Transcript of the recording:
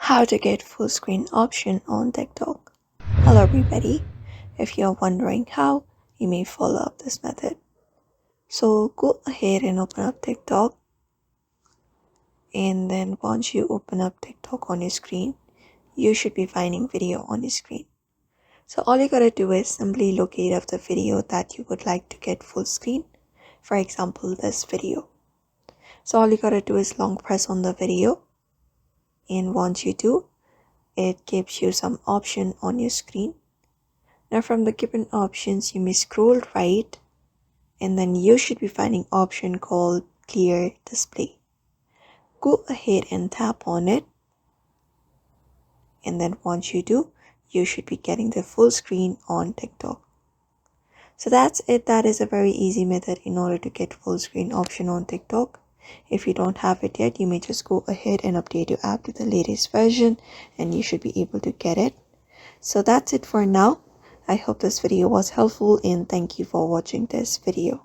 How to get full screen option on TikTok. Hello everybody. If you're wondering how, you may follow up this method. So go ahead and open up TikTok, and then once you open up TikTok on your screen, you should be finding video on your screen. So all you gotta do is simply locate up the video that you would like to get full screen. For example, this video. So all you gotta do is long press on the video, and once you do, it gives you some option on your screen. Now from the given options, you may scroll right, and then you should be finding option called clear display. Go ahead and tap on it, and then once you do, you should be getting the full screen on TikTok. So that's it. That is a very easy method in order to get full screen option on TikTok. If you don't have it yet, you may just go ahead and update your app to the latest version, and you should be able to get it. So that's it for now. I hope this video was helpful, and thank you for watching this video.